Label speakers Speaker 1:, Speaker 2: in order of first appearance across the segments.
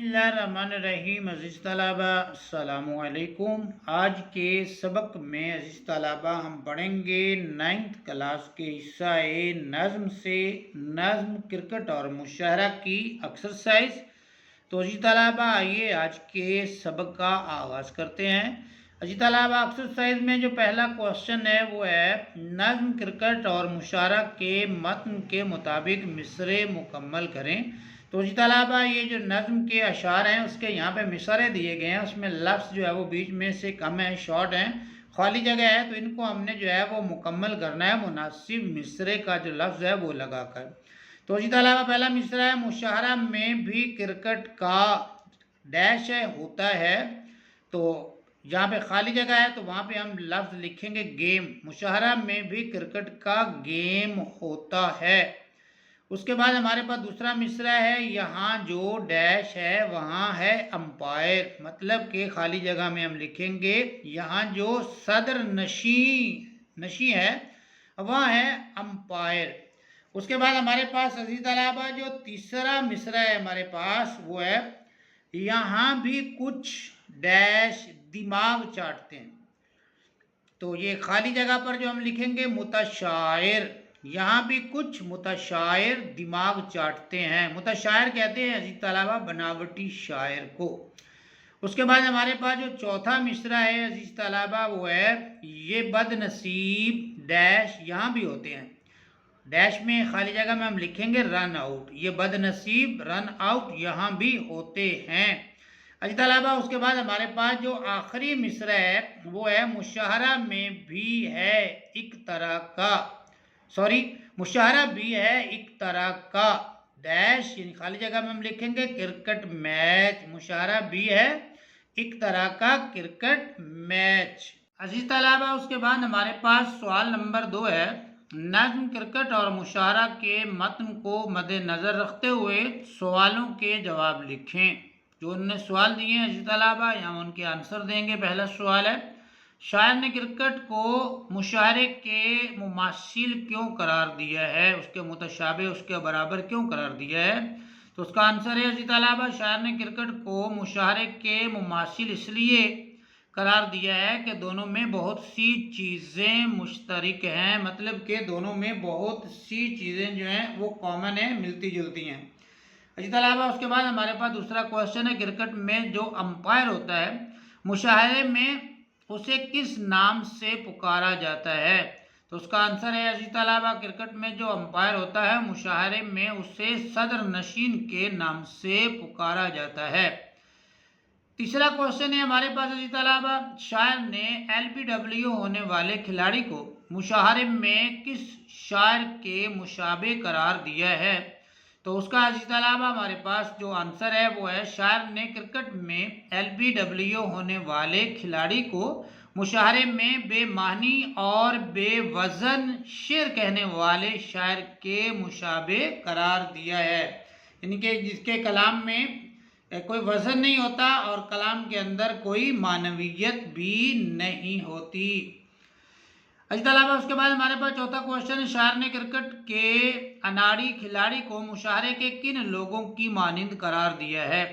Speaker 1: بسم اللہ الرحمن الرحیم۔ عزیز طلبہ السلام علیکم۔ آج کے سبق میں عزیز طلبہ ہم پڑھیں گے 9th کلاس کے حصہ نظم سے نظم کرکٹ اور مشاعرہ کی ایکسرسائز۔ تو عزیز طلبہ آئیے آج کے سبق کا آغاز کرتے ہیں۔ عزیز طلبہ ایکسرسائز میں جو پہلا کوشچن ہے وہ ہے نظم کرکٹ اور مشاعرہ کے متن کے مطابق مصرعے مکمل کریں۔ تو جی طلبہ یہ جو نظم کے اشعار ہیں اس کے یہاں پہ مصرعے دیے گئے ہیں، اس میں لفظ جو ہے وہ بیچ میں سے کم ہے، شارٹ ہیں، خالی جگہ ہے، تو ان کو ہم نے جو ہے وہ مکمل کرنا ہے مناسب مصرعے کا جو لفظ ہے وہ لگا کر۔ تو جی طلبہ پہلا مصرعہ ہے مشاعرہ میں بھی کرکٹ کا ڈیش ہے ہوتا ہے، تو جہاں پہ خالی جگہ ہے تو وہاں پہ ہم لفظ لکھیں گے گیم، مشاعرہ میں بھی کرکٹ کا گیم ہوتا ہے۔ اس کے بعد ہمارے پاس دوسرا مصرعہ ہے یہاں جو ڈیش ہے وہاں ہے امپائر، مطلب کہ خالی جگہ میں ہم لکھیں گے یہاں جو صدر نشیں ہے وہاں ہے امپائر۔ اس کے بعد ہمارے پاس عزیز طلبہ جو تیسرا مصرعہ ہے ہمارے پاس وہ ہے یہاں بھی کچھ ڈیش دماغ چاٹتے ہیں، تو یہ خالی جگہ پر جو ہم لکھیں گے متشاعر، یہاں بھی کچھ متشاعر دماغ چاٹتے ہیں، متشاعر کہتے ہیں عزیز طلبہ بناوٹی شاعر کو۔ اس کے بعد ہمارے پاس جو چوتھا مصرعہ ہے عزیز طلبہ وہ ہے یہ بد نصیب ڈیش یہاں بھی ہوتے ہیں، ڈیش میں خالی جگہ میں ہم لکھیں گے رن آؤٹ، یہ بد نصیب رن آؤٹ یہاں بھی ہوتے ہیں۔ عزیز طلبہ اس کے بعد ہمارے پاس جو آخری مصرعہ ہے وہ ہے مشاعرہ میں بھی ہے ایک طرح کا، مشاعرہ بھی ہے ایک طرح کا ڈیش، یعنی خالی جگہ میں ہم لکھیں گے کرکٹ میچ، مشاعرہ بھی ہے ایک طرح کا کرکٹ میچ۔ عزیز طلبہ اس کے بعد ہمارے پاس سوال نمبر 2 ہے نظم کرکٹ اور مشاعرہ کے متن کو مد نظر رکھتے ہوئے سوالوں کے جواب لکھیں۔ جو انہوں نے سوال دیے ہیں عزیز طلبہ یہاں ان کے آنسر دیں گے۔ پہلا سوال ہے شاعر نے کرکٹ کو مشاعرے کے مماثل کیوں قرار دیا ہے، اس کے متشابہ اس کے برابر کیوں قرار دیا ہے؟ تو اس کا آنسر ہے عزیز طلبہ شاعر نے کرکٹ کو مشاعرے کے مماثل اس لیے قرار دیا ہے کہ دونوں میں بہت سی چیزیں مشترک ہیں، مطلب کہ دونوں میں بہت سی چیزیں جو ہیں وہ کامن ہیں، ملتی جلتی ہیں۔ عزیز طلبہ اس کے بعد ہمارے پاس دوسرا کوشچن ہے کرکٹ میں جو امپائر ہوتا ہے مشاعرے میں اسے کس نام سے پکارا جاتا ہے؟ تو اس کا آنسر ہے عزیز طلبہ کرکٹ میں جو امپائر ہوتا ہے مشاعرے میں اسے صدر نشین کے نام سے پکارا جاتا ہے۔ تیسرا کوشچن ہے ہمارے پاس عزیز طلبہ شاعر نے LBW ہونے والے کھلاڑی کو مشاعرے میں کس شاعر کے مشابہ قرار دیا ہے؟ تو اس کا عزیز طلبہ ہمارے پاس جو آنسر ہے وہ ہے شاعر نے کرکٹ میں LBW ہونے والے کھلاڑی کو مشاعرے میں بے معنی اور بے وزن شعر کہنے والے شاعر کے مشابہ قرار دیا ہے، یعنی کہ جس کے کلام میں کوئی وزن نہیں ہوتا اور کلام کے اندر کوئی معنویت بھی نہیں ہوتی۔ عزیز طلبہ اس کے بعد ہمارے پاس چوتھا کوشچن شاعر نے کرکٹ کے اناڑی کھلاڑی کو مشاعرے کے کن لوگوں کی مانند قرار دیا ہے؟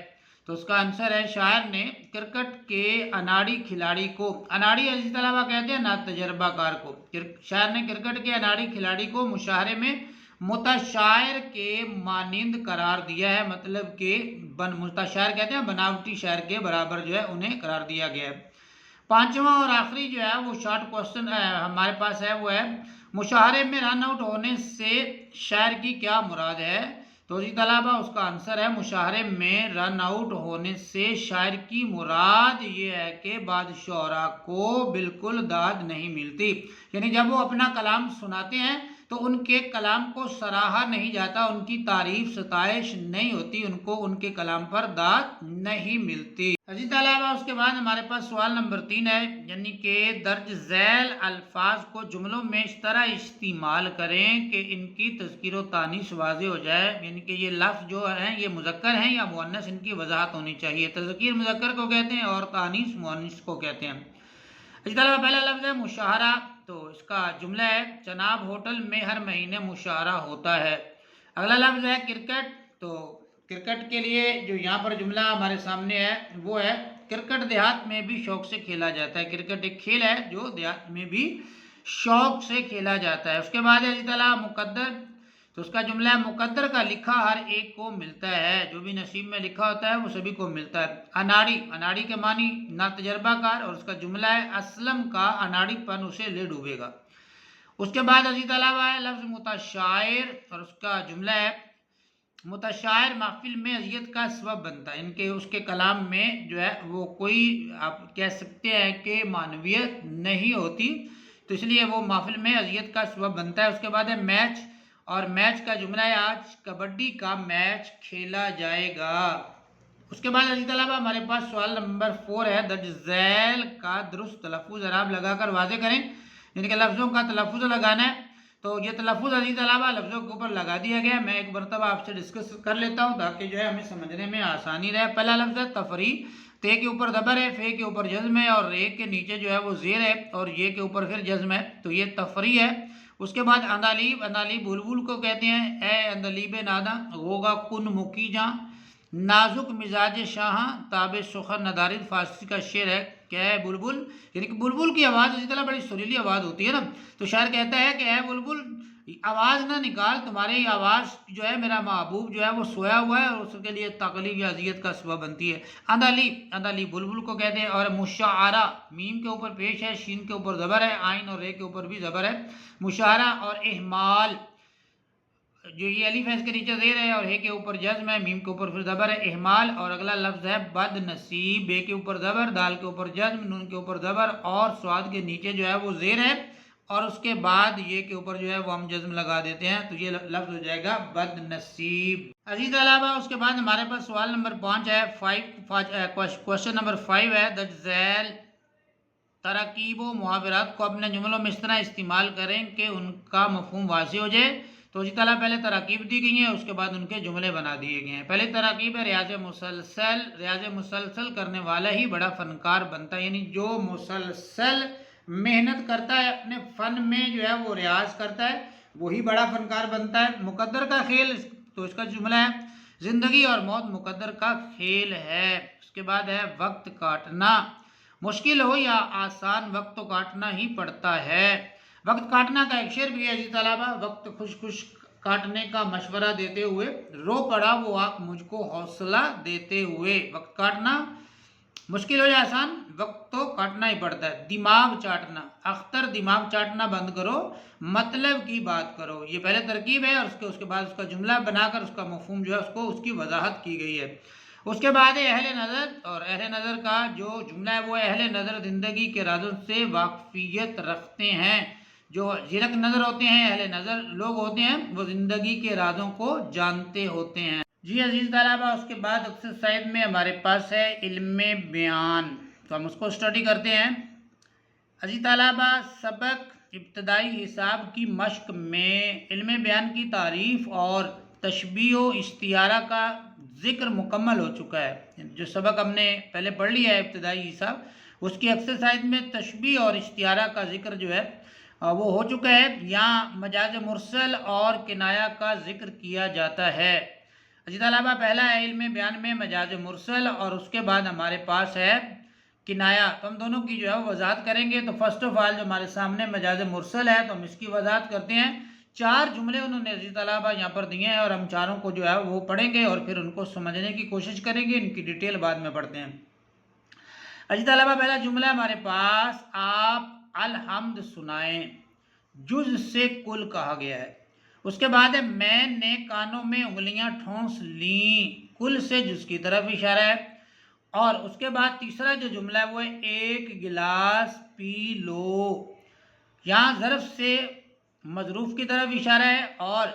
Speaker 1: تو اس کا آنسر ہے شاعر نے کرکٹ کے اناڑی کھلاڑی کو، اناڑی عزیز طلبہ کہتے ہیں نا تجربہ کار کو، شاعر نے کرکٹ کے اناڑی کھلاڑی کو مشاعرے میں متشاعر کے مانند قرار دیا ہے، مطلب کہ متشاعر کہتے ہیں بناوٹی شاعر کے برابر جو ہے انہیں قرار دیا گیا ہے۔ پانچواں اور آخری جو ہے وہ شارٹ کوشچن ہمارے پاس ہے وہ ہے مشاعرے میں رن آؤٹ ہونے سے شاعر کی کیا مراد ہے؟ تو جی طلبہ اس کا آنسر ہے مشاعرے میں رن آؤٹ ہونے سے شاعر کی مراد یہ ہے کہ بعض شعراء کو بالکل داد نہیں ملتی، یعنی جب وہ اپنا کلام سناتے ہیں تو ان کے کلام کو سراہا نہیں جاتا، ان کی تعریف ستائش نہیں ہوتی، ان کو ان کے کلام پر داد نہیں ملتی۔ عزیز طلبہ اس کے بعد ہمارے پاس سوال نمبر 3 ہے یعنی کہ درج ذیل الفاظ کو جملوں میں اس طرح استعمال کریں کہ ان کی تذکیر و تانیث واضح ہو جائے، یعنی کہ یہ لفظ جو ہیں یہ مذکر ہیں یا مؤنث ان کی وضاحت ہونی چاہیے۔ تذکیر مذکر کو کہتے ہیں اور تانیث مؤنث کو کہتے ہیں۔ عزیز طلبہ پہلا لفظ ہے مشاعرہ، تو اس کا جملہ ہے جناب ہوٹل میں ہر مہینے مشاعرہ ہوتا ہے۔ اگلا لفظ ہے کرکٹ، تو کرکٹ کے لیے جو یہاں پر جملہ ہمارے سامنے ہے وہ ہے کرکٹ دیہات میں بھی شوق سے کھیلا جاتا ہے۔ کرکٹ ایک کھیل ہے جو دیہات میں بھی شوق سے کھیلا جاتا ہے۔ اس کے بعد ہے جی تعالیٰ مقدر، تو اس کا جملہ ہے مقدر کا لکھا ہر ایک کو ملتا ہے، جو بھی نصیب میں لکھا ہوتا ہے وہ سبھی کو ملتا ہے۔ اناڑی، اناڑی کے معنی نا تجربہ کار، اور اس کا جملہ ہے اسلم کا اناڑی پن اسے لے ڈوبے گا۔ اس کے بعد عزیز طلبہ ہے لفظ متشاعر، اور اس کا جملہ ہے متشاعر محفل میں اذیت کا سبب بنتا ہے، ان کے اس کے کلام میں جو ہے وہ کوئی آپ کہہ سکتے ہیں کہ معنویت نہیں ہوتی، تو اس لیے وہ محفل میں اذیت کا سبب بنتا ہے۔ اس کے بعد ہے میچ، اور میچ کا جملہ ہے آج کبڈی کا میچ کھیلا جائے گا۔ اس کے بعد عزیز طلبہ ہمارے پاس سوال نمبر 4 ہے، درج ذیل کا درست تلفظ اعراب لگا کر واضح کریں، یعنی کہ لفظوں کا تلفظ لگانا ہے۔ تو یہ تلفظ عزیز طلبہ لفظوں کے اوپر لگا دیا گیا ہے، میں ایک مرتبہ آپ سے ڈسکس کر لیتا ہوں تاکہ جو ہے ہمیں سمجھنے میں آسانی رہے۔ پہلا لفظ ہے تفریح، تے کے اوپر زبر ہے، فے کے اوپر جزم ہے، اور رے کے نیچے جو ہے وہ زیر ہے، اور یہ کے اوپر پھر جزم ہے، تو یہ تفریح ہے۔ اس کے بعد اندالیب، اندالیب بلبل کو کہتے ہیں، اے اندلیب نادا ہوگا کن مکی جاں، نازک مزاج شاہاں تاب سخن ندارد، فارسی کا شعر ہے کہ اے بلبل، یعنی کہ بلبل کی آواز اسی طرح بڑی سریلی آواز ہوتی ہے نا، تو شاعر کہتا ہے کہ اے بلبل آواز نہ نکال، تمہاری آواز جو ہے میرا محبوب جو ہے وہ سویا ہوا ہے، اور اس کے لیے تکلیف یا اذیت کا سبب بنتی ہے۔ اندالیب، اندالیب بلبل کو کہتے ہیں۔ اور مشاعرہ، میم کے اوپر پیش ہے، شین کے اوپر زبر ہے، عین اور رے کے اوپر بھی زبر ہے، مشاعرہ۔ اور اہمال، جو یہ الف ہے اس کے نیچے زیر ہے، اور ہے کے اوپر جزم ہے، میم کے اوپر پھر زبر ہے، اہمال۔ اور اگلا لفظ ہے بد نصیب، بے کے اوپر زبر، دال کے اوپر جزم، نون کے اوپر زبر، اور سواد کے نیچے جو ہے وہ زیر ہے، اور اس کے بعد یہ کے اوپر جو ہے وہ ہم جزم لگا دیتے ہیں، تو یہ لفظ ہو جائے گا بد نصیب۔ عزیز طلبہ اس کے بعد ہمارے پاس سوال نمبر 5 ہے، کوشچن نمبر 5 ہے، درج ذیل تراکیب و محاورات کو اپنے جملوں میں اس طرح استعمال کریں کہ ان کا مفہوم واضح ہو جائے۔ تو اسی طرح پہلے تراکیب دی گئی ہیں، اس کے بعد ان کے جملے بنا دیے گئے ہیں۔ پہلے تراکیب ہے ریاض مسلسل، ریاض مسلسل کرنے والا ہی بڑا فنکار بنتا ہے، یعنی جو مسلسل محنت کرتا ہے اپنے فن میں جو ہے وہ ریاض کرتا ہے وہی بڑا فنکار بنتا ہے۔ مقدر کا کھیل، تو اس کا جملہ ہے زندگی اور موت مقدر کا کھیل ہے۔ اس کے بعد ہے وقت کاٹنا، مشکل ہو یا آسان وقت تو کاٹنا ہی پڑتا ہے۔ وقت کاٹنا کا ایک شعر بھی ہے عزیز طلبہ، وقت خوش خوش کاٹنے کا مشورہ دیتے ہوئے رو پڑا وہ آنکھ مجھ کو حوصلہ دیتے ہوئے۔ وقت کاٹنا مشکل ہو یا آسان وقت تو کاٹنا ہی پڑتا ہے۔ دماغ چاٹنا، اختر دماغ چاٹنا بند کرو، مطلب کی بات کرو، یہ پہلے ترکیب ہے، اور اس کے بعد اس کا جملہ بنا کر اس کا مفہوم جو ہے اس کی وضاحت کی گئی ہے۔ اس کے بعد ہے اہل نظر، اور اہل نظر کا جو جملہ ہے وہ اہل نظر زندگی کے رازوں سے واقفیت رکھتے ہیں، جو زیرک نظر ہوتے ہیں، اہل نظر لوگ ہوتے ہیں وہ زندگی کے رازوں کو جانتے ہوتے ہیں۔ جی عزیز طلبہ اس کے بعد ایکسرسائز میں ہمارے پاس ہے علم بیان، تو ہم اس کو اسٹڈی کرتے ہیں۔ عزیز طلبہ سبق ابتدائی حساب کی مشق میں علم بیان کی تعریف اور تشبیہ و استعارہ کا ذکر مکمل ہو چکا ہے۔ جو سبق ہم نے پہلے پڑھ لیا ہے ابتدائی حساب، اس کی ایکسرسائز میں تشبیہ اور استعارہ کا ذکر جو ہے وہ ہو چکا ہے۔ یہاں مجاز مرسل اور کنایہ کا ذکر کیا جاتا ہے۔ عزیز طلبہ پہلا ہے علم بیان میں مجاز مرسل، اور اس کے بعد ہمارے پاس ہے کنایہ، تو ہم دونوں کی جو ہے وضاحت کریں گے۔ تو فرسٹ آف آل جو ہمارے سامنے مجاز مرسل ہے تو ہم اس کی وضاحت کرتے ہیں۔ 4 جملے انہوں نے عزیز طلبہ یہاں پر دیے ہیں، اور ہم چاروں کو جو ہے وہ پڑھیں گے اور پھر ان کو سمجھنے کی کوشش کریں گے، ان کی ڈیٹیل بعد میں پڑھتے ہیں۔ عزیز طلبہ پہلا جملہ ہمارے پاس آپ الحمد سنائیں، جز سے کل کہا گیا ہے۔ اس کے بعد ہے میں نے کانوں میں انگلیاں ٹھونس لیں، کل سے جز کی طرف اشارہ ہے۔ اور اس کے بعد تیسرا جو جملہ ہے وہ ایک گلاس پی لو، یہاں ظرف سے مظروف کی طرف اشارہ ہے۔ اور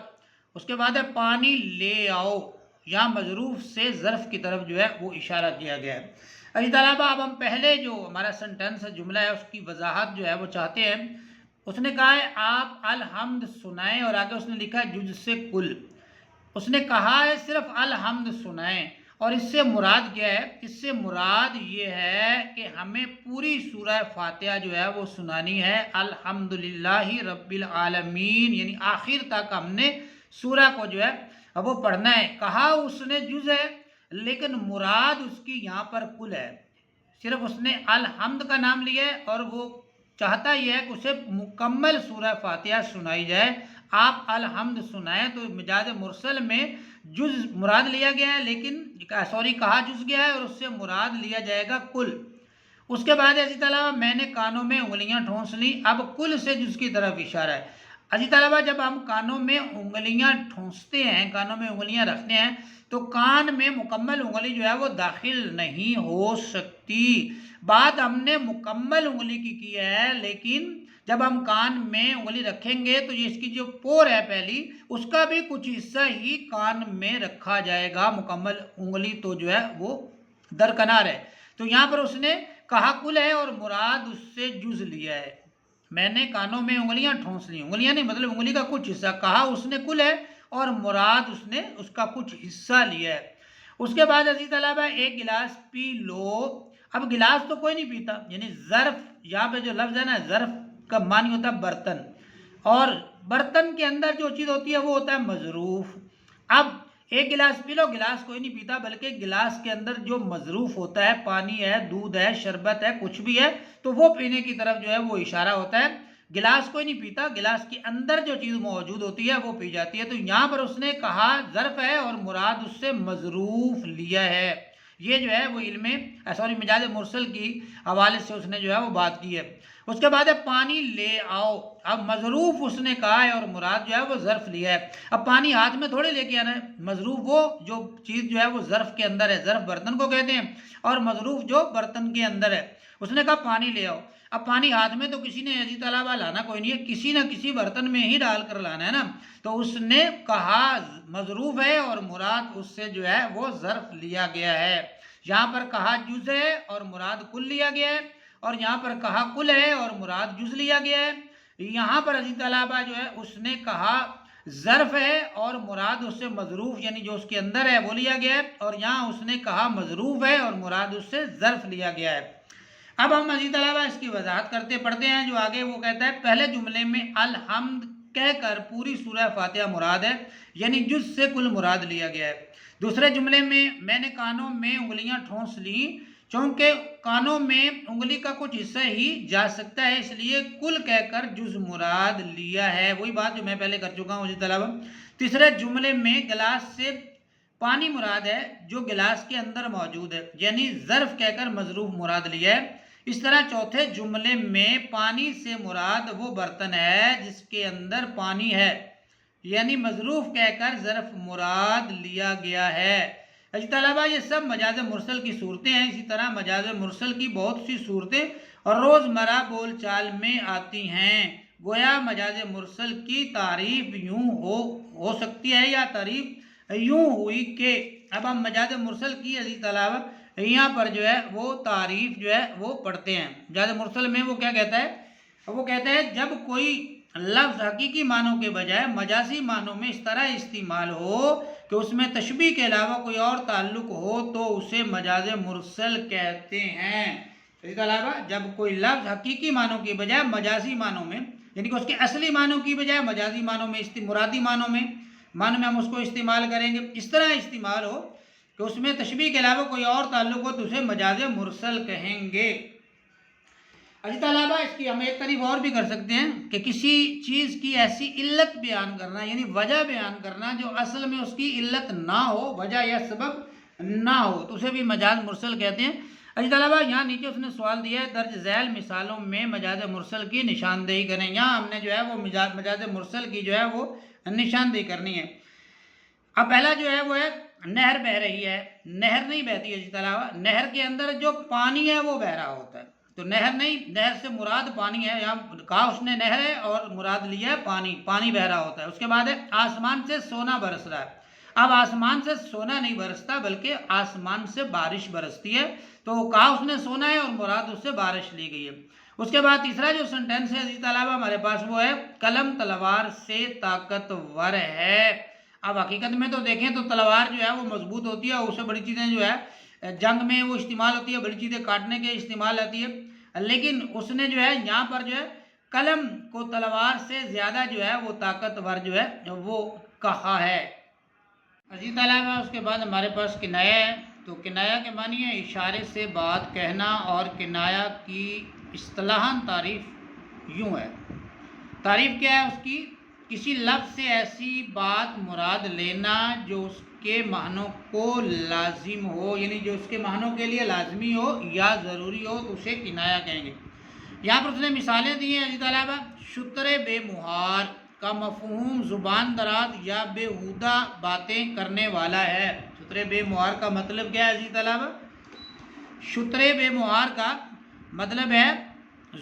Speaker 1: اس کے بعد ہے پانی لے آؤ، یہاں مظروف سے ظرف کی طرف جو ہے وہ اشارہ کیا گیا ہے۔ عزیز طلبہ اب ہم پہلے جو ہمارا سنٹینس جملہ ہے اس کی وضاحت جو ہے وہ چاہتے ہیں۔ اس نے کہا ہے آپ الحمد سنائیں، اور آگے اس نے لکھا ہے جز سے کل، اس نے کہا ہے صرف الحمد سنائیں، اور اس سے مراد کیا ہے؟ اس سے مراد یہ ہے کہ ہمیں پوری سورہ فاتحہ جو ہے وہ سنانی ہے، الحمدللہ رب العالمین، یعنی آخر تک ہم نے سورہ کو جو ہے اب وہ پڑھنا ہے. کہا اس نے جز ہے لیکن مراد اس کی یہاں پر کل ہے. صرف اس نے الحمد کا نام لیا ہے اور وہ چاہتا یہ ہے کہ اسے مکمل سورہ فاتحہ سنائی جائے. آپ الحمد سنائیں تو مجاز مرسل میں جز مراد لیا گیا ہے لیکن کہا جز گیا ہے اور اس سے مراد لیا جائے گا کل. اس کے بعد اسی طلبہ میں نے کانوں میں انگلیاں ٹھونس لی. اب کل سے جز کی طرف اشارہ ہے. اسی طلبہ جب ہم کانوں میں انگلیاں ٹھونستے ہیں، کانوں میں انگلیاں رکھتے ہیں تو کان میں مکمل انگلی جو ہے وہ داخل نہیں ہو سکتی. بات ہم نے مکمل انگلی کی ہے، لیکن جب ہم کان میں انگلی رکھیں گے تو یہ اس کی جو پور ہے پہلی، اس کا بھی کچھ حصہ ہی کان میں رکھا جائے گا. مکمل انگلی تو جو ہے وہ درکنار ہے. تو یہاں پر اس نے کہا کل ہے اور مراد اس سے جز لیا ہے. میں نے کانوں میں انگلیاں ٹھونس لی، انگلیاں نہیں مطلب انگلی کا کچھ حصہ. کہا اس نے کل ہے اور مراد اس نے اس کا کچھ حصہ لیا ہے. اس کے بعد عزیز طلبہ ایک گلاس پی لو. اب گلاس تو کوئی نہیں پیتا، یعنی ظرف، یہاں پہ جو لفظ ہے نا ظرف کا معنی ہوتا ہے برتن، اور برتن کے اندر جو چیز ہوتی ہے وہ ہوتا ہے مظروف. اب ایک گلاس پی لو، گلاس کوئی نہیں پیتا بلکہ گلاس کے اندر جو مظروف ہوتا ہے، پانی ہے، دودھ ہے، شربت ہے، کچھ بھی ہے، تو وہ پینے کی طرف جو ہے وہ اشارہ ہوتا ہے. گلاس کوئی نہیں پیتا، گلاس کے اندر جو چیز موجود ہوتی ہے وہ پی جاتی ہے. تو یہاں پر اس نے کہا ظرف ہے اور مراد اس سے مظروف لیا ہے. یہ جو ہے وہ مجاز مرسل کی حوالے سے اس نے جو ہے وہ بات کی ہے. اس کے بعد ہے پانی لے آؤ. اب مظروف اس نے کہا ہے اور مراد جو ہے وہ ظرف لیا ہے. اب پانی ہاتھ میں تھوڑے لے کے آنا ہے، مظروف وہ جو چیز جو ہے وہ ظرف کے اندر ہے. ظرف برتن کو کہتے ہیں اور مظروف جو برتن کے اندر ہے. اس نے کہا پانی لے آؤ. اب پانی ہاتھ میں تو کسی نے ایسی طلبہ لانا کوئی نہیں ہے، کسی نہ کسی برتن میں ہی ڈال کر لانا ہے نا. تو اس نے کہا مظروف ہے اور مراد اس سے جو ہے وہ ظرف لیا گیا ہے. یہاں پر کہا جز ہے اور مراد کل لیا گیا ہے، اور یہاں پر کہا کل ہے اور مراد جز لیا گیا ہے. یہاں پر عزیز طلبہ جو ہے اس نے کہا ظرف ہے اور مراد اس سے مظروف یعنی جو اس کے اندر ہے وہ لیا گیا ہے، اور یہاں اس نے کہا مظروف ہے اور مراد اس سے ظرف لیا گیا ہے. اب ہم عزیز طلبہ اس کی وضاحت کرتے پڑھتے ہیں. جو آگے وہ کہتا ہے پہلے جملے میں الحمد کہہ کر پوری سورہ فاتحہ مراد ہے، یعنی جز سے کل مراد لیا گیا ہے. دوسرے جملے میں نے کانوں میں انگلیاں ٹھونس لی، چونکہ کانوں میں انگلی کا کچھ حصہ ہی جا سکتا ہے، اس لیے کل کہہ کر جز مراد لیا ہے. وہی بات جو میں پہلے کر چکا ہوں عزیز طلبہ. تیسرے جملے میں گلاس سے پانی مراد ہے جو گلاس کے اندر موجود ہے، یعنی ظرف کہہ کر مظروف مراد لیا ہے. اس طرح چوتھے جملے میں پانی سے مراد وہ برتن ہے جس کے اندر پانی ہے، یعنی مظروف کہہ کر ظرف مراد لیا گیا ہے. اچھا طلبہ یہ سب مجاز مرسل کی صورتیں ہیں. اسی طرح مجاز مرسل کی بہت سی صورتیں اور روزمرہ بول چال میں آتی ہیں. گویا مجاز مرسل کی تعریف یوں ہو سکتی ہے یا تعریف یوں ہوئی کہ اب ہم مجاز مرسل کی عزیز طلبہ یہاں پر جو ہے وہ تعریف جو ہے وہ پڑھتے ہیں. مجاز مرسل میں وہ کیا کہتا ہے؟ وہ کہتا ہے جب کوئی لفظ حقیقی معنوں کے بجائے مجازی معنوں میں اس طرح استعمال ہو کہ اس میں تشبیہ کے علاوہ کوئی اور تعلق ہو تو اسے مجاز مرسل کہتے ہیں. اس کے علاوہ جب کوئی لفظ حقیقی معنوں کے بجائے مجازی معنوں میں، یعنی کہ اس کے اصلی معنوں کی بجائے مجازی معنوں میں مرادی معنوں میں ہم اس کو استعمال کریں گے، اس طرح استعمال ہو کہ اس میں تشبیہ کے علاوہ کوئی اور تعلق ہو تو اسے مجاز مرسل کہیں گے. اسی طلبہ اس کی ہم ایک تعریف اور بھی کر سکتے ہیں کہ کسی چیز کی ایسی علت بیان کرنا، یعنی وجہ بیان کرنا جو اصل میں اس کی علت نہ ہو، وجہ یا سبب نہ ہو، تو اسے بھی مجاز مرسل کہتے ہیں. اسی طلبہ یہاں نیچے اس نے سوال دیا ہے درج ذیل مثالوں میں مجاز مرسل کی نشاندہی کریں. یہاں ہم نے جو ہے وہ مجاز مرسل کی جو ہے وہ نشاندہی کرنی ہے. اب پہلا جو ہے وہ ہے نہر بہہ رہی ہے. نہر نہیں بہتی ہے. اسی طلبہ نہر کے اندر جو پانی ہے وہ بہ رہا ہوتا ہے، تو نہر نہیں، نہر سے مراد پانی ہے. یہاں کہا اس نے نہر ہے اور مراد لیا ہے پانی، پانی بہ رہا ہوتا ہے. اس کے بعد ہے آسمان سے سونا برس رہا ہے. اب آسمان سے سونا نہیں برستا بلکہ آسمان سے بارش برستی ہے، تو کہا اس نے سونا ہے اور مراد اس سے بارش لی گئی ہے. اس کے بعد تیسرا جو سنٹینس ہے عزیز طلبہ ہمارے پاس وہ ہے قلم تلوار سے طاقتور ہے. اب حقیقت میں تو دیکھیں تو تلوار جو ہے وہ مضبوط ہوتی ہے، اس سے بڑی چیزیں جو ہے جنگ میں وہ استعمال ہوتی ہے، بڑی چیزیں کاٹنے کے استعمال آتی ہے. لیکن اس نے جو ہے یہاں پر جو ہے قلم کو تلوار سے زیادہ جو ہے وہ طاقتور جو ہے وہ کہا ہے. عزیز طلبہ اس کے بعد ہمارے پاس کنایا ہے. تو کنایا کے معنی ہے اشارے سے بات کہنا، اور کنایا کی اصطلاحاً تعریف یوں ہے. تعریف کیا ہے اس کی؟ کسی لفظ سے ایسی بات مراد لینا جو اس کے معنوں کو لازم ہو، یعنی جو اس کے معنوں کے لیے لازمی ہو یا ضروری ہو، تو اسے کنایا کہیں گے. یہاں پر اس نے مثالیں دی ہیں عزیز طلبہ. شتر بے مہار کا مفہوم زبان دراز یا بیہودہ باتیں کرنے والا ہے. شتر بے مہار کا مطلب کیا ہے عزیز طلبہ؟ شتر بے مہار کا مطلب ہے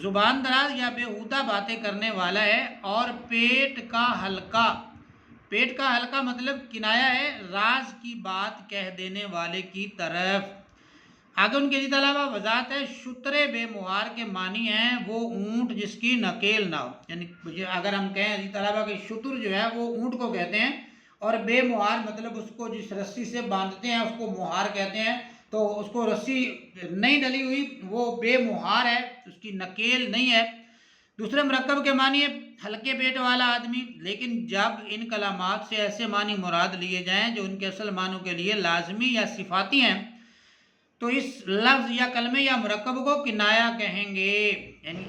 Speaker 1: زبان دراز یا بیہودہ باتیں کرنے والا ہے. اور پیٹ کا حلقہ مطلب کنایا ہے راز کی بات کہہ دینے والے کی طرف. آگے ان کے طلبہ وضاحت ہے. شتر بے مہار کے معنی ہیں وہ اونٹ جس کی نکیل نہ ہو. یعنی اگر ہم کہیں عزیز طلبہ کہ شتر جو ہے وہ اونٹ کو کہتے ہیں، اور بے مہار مطلب اس کو جس رسی سے باندھتے ہیں اس کو مہار کہتے ہیں. تو اس کو رسی نہیں ڈلی ہوئی وہ بے مہار ہے، اس کی نکیل نہیں ہے. دوسرے مرکب کے معنی ہے ہلکے پیٹ والا آدمی. لیکن جب ان کلمات سے ایسے معنی مراد لیے جائیں جو ان کے اصل معنوں کے لیے لازمی یا صفاتی ہیں، تو اس لفظ یا کلمے یا مرکب کو کنایا کہیں گے. یعنی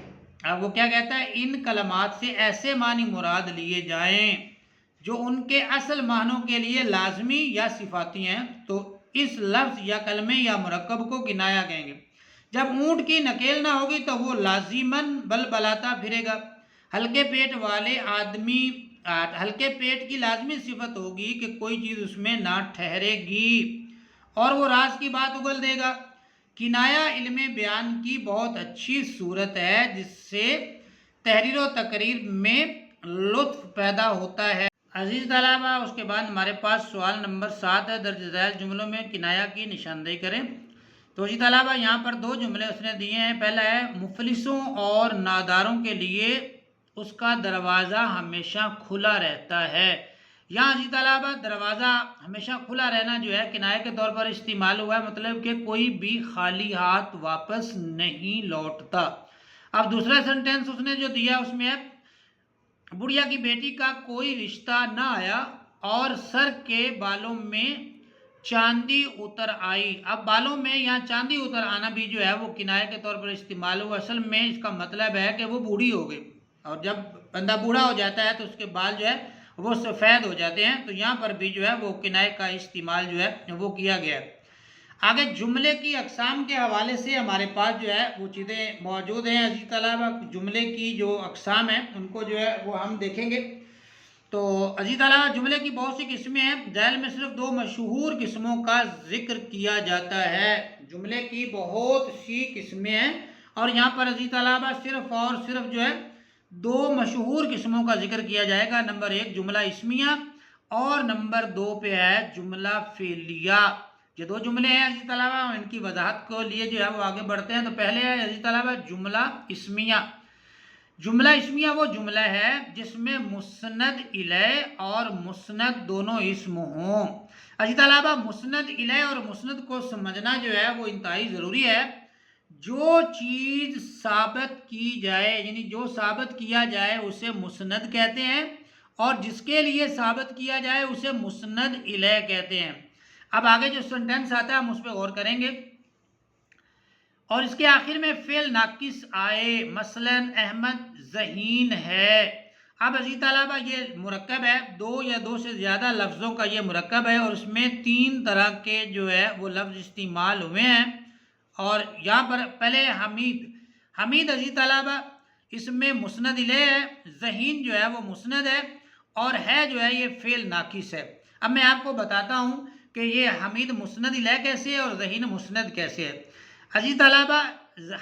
Speaker 1: اب وہ کیا کہتا ہے؟ ان کلمات سے ایسے معنی مراد لیے جائیں جو ان کے اصل معنوں کے لیے لازمی یا صفاتی ہیں، تو اس لفظ یا کلمے یا مرکب کو کنایا کہیں گے. جب اونٹ کی نکیل نہ ہوگی تو وہ لازماً بلبلاتا پھرے گا. ہلکے پیٹ والے آدمی ہلکے پیٹ کی لازمی صفت ہوگی کہ کوئی چیز اس میں نہ ٹھہرے گی اور وہ راز کی بات اگل دے گا. کنایا علم بیان کی بہت اچھی صورت ہے جس سے تحریر و تقریر میں لطف پیدا ہوتا ہے. عزیز طلبہ اس کے بعد ہمارے پاس سوال نمبر 7 ہے. درج ذیل جملوں میں کنایا کی نشاندہی کریں. تو عزیز طلبہ یہاں پر 2 جملے اس نے دیے ہیں. پہلا ہے مفلسوں اور ناداروں کے لیے اس کا دروازہ ہمیشہ کھلا رہتا ہے. یہاں عزیز طلبہ دروازہ ہمیشہ کھلا رہنا جو ہے کنایے کے طور پر استعمال ہوا ہے، مطلب کہ کوئی بھی خالی ہاتھ واپس نہیں لوٹتا. اب دوسرا سنٹینس اس نے جو دیا اس میں ہے بڑھیا کی بیٹی کا کوئی رشتہ نہ آیا اور سر کے بالوں میں چاندی اتر آئی. اب بالوں میں یہاں چاندی اتر آنا بھی جو ہے وہ کنایے کے طور پر استعمال ہوا. اصل میں اس کا مطلب ہے کہ وہ بوڑھی ہو گئی، اور جب بندہ بوڑھا ہو جاتا ہے تو اس کے بال جو ہے وہ سفید ہو جاتے ہیں. تو یہاں پر بھی جو ہے وہ کنایے کا استعمال جو ہے وہ کیا گیا ہے. آگے جملے کی اقسام کے حوالے سے ہمارے پاس جو ہے وہ چیزیں موجود ہیں عزیز طلبہ. جملے کی جو اقسام ہیں ان کو جو ہے وہ ہم دیکھیں گے. تو عزیز طلبہ جملے کی بہت سی قسمیں ہیں. ذیل میں صرف 2 مشہور قسموں کا ذکر کیا جاتا ہے. جملے کی بہت سی قسمیں ہیں اور یہاں پر عزیز طلبہ صرف اور صرف جو ہے 2 مشہور قسموں کا ذکر کیا جائے گا. نمبر 1 جملہ اسمیہ اور نمبر 2 پہ ہے جملہ فعلیہ. یہ 2 جملے ہیں عزیز طلبہ، ان کی وضاحت کو لیے جو ہے وہ آگے بڑھتے ہیں. تو پہلے ہے عزیز طلبہ جملہ اسمیہ. جملہ اسمیہ وہ جملہ ہے جس میں مسند الیہ اور مسند دونوں اسم ہوں. عزیز طلبہ مسند الیہ اور مسند کو سمجھنا جو ہے وہ انتہائی ضروری ہے. جو چیز ثابت کی جائے یعنی جو ثابت کیا جائے اسے مسند کہتے ہیں، اور جس کے لیے ثابت کیا جائے اسے مسند الیہ کہتے ہیں. اب آگے جو سنٹینس آتا ہے ہم اس پہ غور کریں گے. اور اس کے آخر میں فعل ناقص آئے، مثلا احمد ذہین ہے. اب عزیز طلبہ یہ مرکب ہے، 2 یا 2 سے زیادہ لفظوں کا یہ مرکب ہے، اور اس میں 3 طرح کے جو ہے وہ لفظ استعمال ہوئے ہیں. اور یہاں پر پہلے حمید عزیز طلبہ اس میں مسند الیہ ہے، ذہین جو ہے وہ مسند ہے، اور ہے جو ہے یہ فعل ناقص ہے. اب میں آپ کو بتاتا ہوں کہ یہ حمید مسند الیہ کیسے ہے اور ذہین مسند کیسے ہے. عزیز طلبہ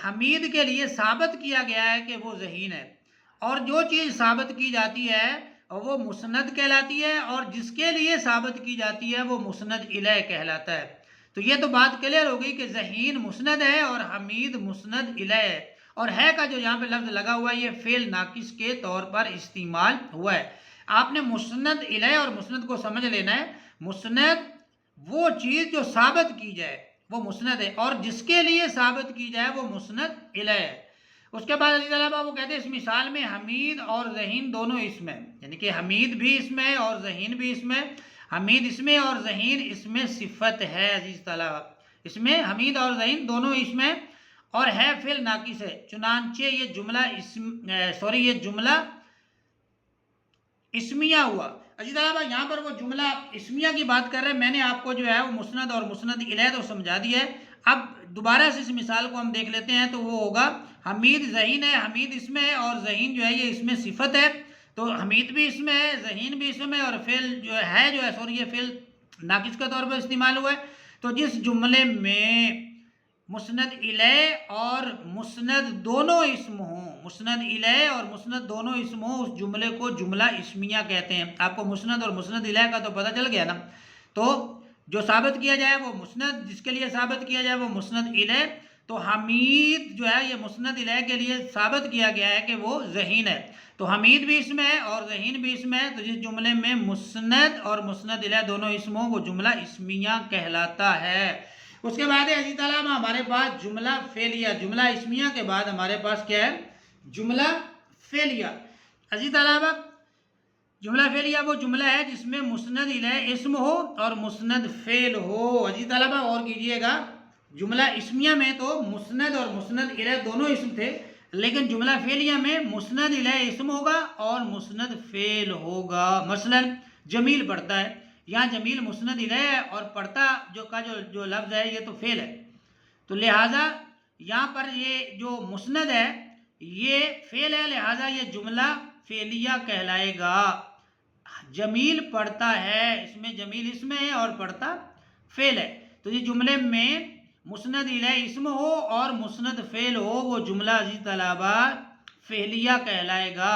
Speaker 1: حمید کے لیے ثابت کیا گیا ہے کہ وہ ذہین ہے، اور جو چیز ثابت کی جاتی ہے وہ مسند کہلاتی ہے، اور جس کے لیے ثابت کی جاتی ہے وہ مسند الیہ کہلاتا ہے. تو یہ تو بات کلیئر ہو گئی کہ ذہین مسند ہے اور حمید مسند الیہ ہے. اور ہے کا جو یہاں پہ لفظ لگا ہوا ہے یہ فعل ناقص کے طور پر استعمال ہوا ہے. آپ نے مسند الیہ اور مسند کو سمجھ لینا ہے. مسند وہ چیز جو ثابت کی جائے وہ مسند ہے، اور جس کے لیے ثابت کی جائے وہ مسند الیہ ہے. اس کے بعد عزیز طلبہ وہ کہتے ہیں اس مثال میں حمید اور ذہین دونوں اسم ہیں، یعنی کہ حمید بھی اسم ہے اور ذہین بھی اسم ہے. حمید اسم اور ذہین اسم صفت ہے عزیز طلبہ، اس میں حمید اور ذہین دونوں اسم ہے اور ہے فعل ناقص ہے، چنانچہ یہ جملہ اسمیہ ہوا۔ عزیز طلبہ یہاں پر وہ جملہ اسمیہ کی بات کر رہے ہیں، میں نے آپ کو جو ہے وہ مسند اور مسند الیہ تو سمجھا دیا ہے۔ اب دوبارہ سے اس مثال کو ہم دیکھ لیتے ہیں تو وہ ہوگا حمید ذہین ہے، حمید اسم ہے اور ذہین جو ہے یہ اسم صفت ہے، تو حمید بھی اسم ہے، ذہین بھی اسم ہے اور فعل جو ہے یہ فعل ناقص کے طور پر استعمال ہوا ہے۔ تو جس جملے میں مسند الیہ اور مسند دونوں اسم ہوں، مسند الیہ اور مسند دونوں اسم ہوں، اس جملے کو جملہ اسمیہ کہتے ہیں۔ آپ کو مسند اور مسند الیہ کا تو پتہ چل گیا نا، تو جو ثابت کیا جائے وہ مسند، جس کے لیے ثابت کیا جائے وہ مسند الیہ، تو حمید جو ہے یہ مسند الیہ کے لیے ثابت کیا گیا ہے کہ وہ ذہین ہے، تو حمید بھی اسم ہے اور ذہین بھی اسم ہے، تو جس جملے میں مسند اور مسند الیہ دونوں اسم ہوں وہ جملہ اسمیہ کہلاتا ہے۔ اس کے بعد عزیز طلبہ ہمارے پاس جملہ فعلیہ، جملہ اسمیہ کے بعد ہمارے پاس کیا ہے؟ جملہ فعلیہ۔ عزیز طلبہ جملہ فعلیہ وہ جملہ ہے جس میں مسند الیہ اسم ہو اور مسند فعل ہو۔ عزیز طلبہ اور کیجئے گا، جملہ اسمیہ میں تو مسند اور مسند الیہ دونوں اسم تھے، لیکن جملہ فعلیہ میں مسند الیہ اسم ہوگا اور مسند فعل ہوگا۔ مثلا جمیل پڑھتا ہے، یہاں جمیل مسند الیہ ہے اور پڑھتا جو لفظ ہے یہ تو فعل ہے، تو لہٰذا یہاں پر یہ جو مسند ہے یہ فعل ہے، لہٰذا یہ جملہ فعلیہ کہلائے گا۔ جمیل پڑھتا ہے، اس میں جمیل اسم ہے اور پڑھتا فعل ہے، تو یہ جملے میں مسند الیہ اسم ہو اور مسند فعل ہو وہ جملہ عزیز طلبہ فعلیہ کہلائے گا۔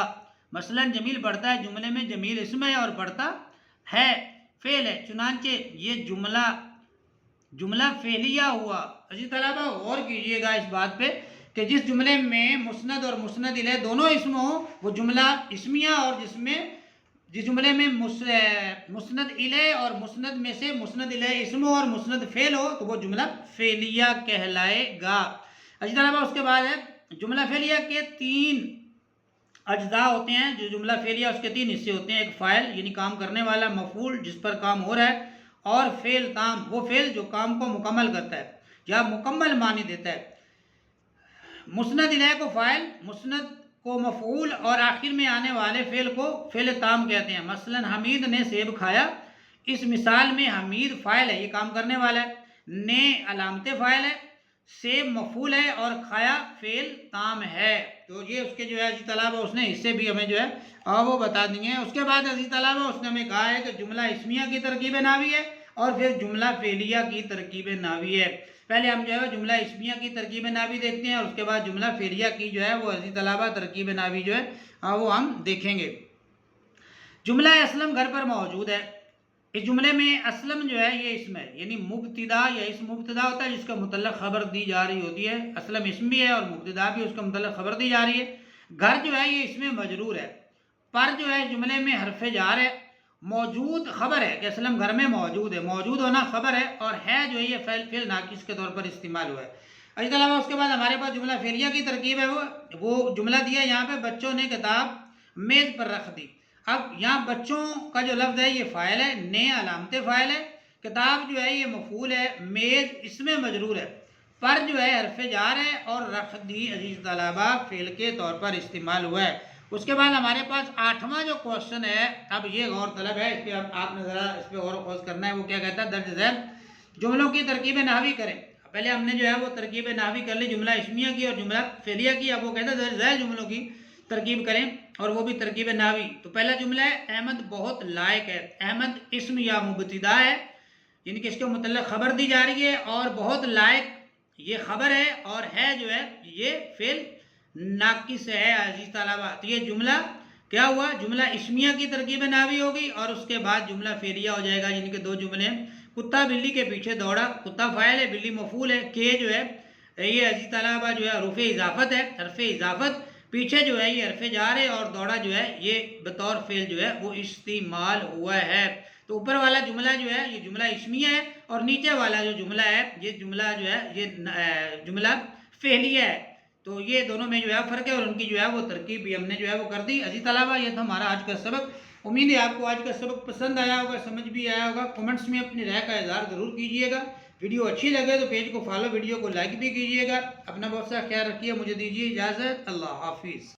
Speaker 1: مثلا جمیل پڑھتا ہے، جملے میں جمیل اسم ہے اور پڑھتا ہے فعل ہے، چنانچہ یہ جملہ فعلیہ ہوا۔ عزیز طلبہ غور کیجئے گا اس بات پہ کہ جس جملے میں مسند اور مسند الیہ دونوں اسم ہوں وہ جملہ اسمیہ، اور جس جملے میں مسند الیہ اور مسند میں سے مسند الیہ اسم ہو اور مسند فعل ہو تو وہ جملہ فعلیہ کہلائے گا۔ عزیز طلبہ اس کے بعد ہے جملہ فعلیہ کے 3 اجزاء ہوتے ہیں، جو جملہ فعلیہ اس کے 3 حصے ہوتے ہیں، ایک فاعل یعنی کام کرنے والا، مفعول جس پر کام ہو رہا ہے، اور فعل تام وہ فعل جو کام کو مکمل کرتا ہے یا مکمل معنی دیتا ہے۔ مسند الیہ کو فاعل، مسند کو مفعول اور آخر میں آنے والے فعل کو فعل تام کہتے ہیں۔ مثلا حمید نے سیب کھایا، اس مثال میں حمید فاعل ہے، یہ کام کرنے والا ہے، نے علامت فاعل ہے، سیب مفعول ہے اور کھایا فعل تام ہے، تو یہ اس کے جو ہے عزیز طلبہ اس نے حصے بھی ہمیں جو ہے وہ بتا دیے ہیں۔ اس کے بعد عزیز طلبہ اس نے ہمیں کہا ہے کہ جملہ اسمیہ کی ترکیب نحوی ہے اور پھر جملہ فعلیہ کی ترکیب نحوی ہے۔ پہلے ہم جو ہے جملہ اسمیہ کی ترکیب نحوی دیکھتے ہیں اور اس کے بعد جملہ فعلیہ کی جو ہے وہ عزیز طلبہ ترکیب نحوی جو ہے وہ ہم دیکھیں گے۔ جملہ اسلم گھر پر موجود ہے، اس جملے میں اسلم جو ہے یہ اسم ہے، یعنی مبتدا یا اسم مبتدا ہوتا ہے جس کا متعلق خبر دی جا رہی ہوتی ہے، اسلم اسم بھی ہے اور مبتدا بھی اس کا متعلق خبر دی جا رہی ہے۔ گھر جو ہے یہ اسم مجرور ہے، پر جو ہے جملے میں حرف جار ہے، موجود خبر ہے کہ اسلم گھر میں موجود ہے، موجود ہونا خبر ہے، اور ہے جو ہے یہ فعل ناقص کے طور پر استعمال ہوا ہے۔ اس کے علاوہ اس کے بعد ہمارے پاس جملہ فعلیہ کی ترکیب ہے، وہ جملہ دیا یہاں پہ بچوں نے کتاب میز پر رکھ دی۔ اب یہاں بچوں کا جو لفظ ہے یہ فاعل ہے، نے علامت فاعل ہے، کتاب جو ہے یہ مفعول ہے، میز اسم مجرور ہے، پر جو ہے حرف جار ہے اور رکھ دی عزیز طلبہ فعل کے طور پر استعمال ہوا ہے۔ اس کے بعد ہمارے پاس 8واں جو کوشچن ہے، اب یہ غور طلب ہے، اس پہ آپ نے ذرا اس پہ غور و خوض کرنا ہے، وہ کیا کہتا ہے؟ درج ذیل جملوں کی ترکیب نحوی کریں۔ پہلے ہم نے جو ہے وہ ترکیب نحوی کر لی، جملہ اسمیہ کی اور جملہ فعلیہ کی، اب وہ کہتا ہے درج ذیل جملوں کی ترکیب کریں اور وہ بھی ترکیب نحوی۔ تو پہلا جملہ ہے احمد بہت لائق ہے، احمد اسم یا مبتدا ہے، یعنی کہ اس کے متعلق خبر دی جا رہی ہے، اور بہت لائق یہ خبر ہے، اور ہے جو ہے یہ فعل ناقص ہے عزیز طلبہ۔ تو یہ جملہ کیا ہوا؟ جملہ اسمیہ کی ترکیب نحوی ہوگی اور اس کے بعد جملہ فعلیہ ہو جائے گا، یعنی کہ 2 جملے ہیں۔ کتا بلی کے پیچھے دوڑا، کتا فاعل ہے، بلی مفعول ہے، کہ جو ہے یہ عزیز طلبہ جو ہے حروف اضافت ہے، حرف اضافت، پیچھے جو ہے یہ حرف جار ہے، اور دوڑا جو ہے یہ بطور فعل جو ہے وہ استعمال ہوا ہے۔ تو اوپر والا جملہ جو ہے یہ جملہ اسمیہ ہے، اور نیچے والا جو جملہ ہے یہ جملہ جو ہے یہ جملہ فعلیہ ہے۔ تو یہ دونوں میں جو ہے فرق ہے، اور ان کی جو ہے وہ ترکیب بھی ہم نے جو ہے وہ کر دی۔ عزیز طلبہ یہ تھا ہمارا آج کا سبق، امید ہے آپ کو آج کا سبق پسند آیا ہوگا، سمجھ بھی آیا ہوگا۔ کمنٹس میں اپنی رائے کا اظہار ضرور کیجیے گا۔ ویڈیو اچھی لگے تو پیج کو فالو، ویڈیو کو لائک بھی کیجیے گا۔ اپنا بہت سا خیال رکھیے، مجھے دیجیے اجازت، اللہ حافظ۔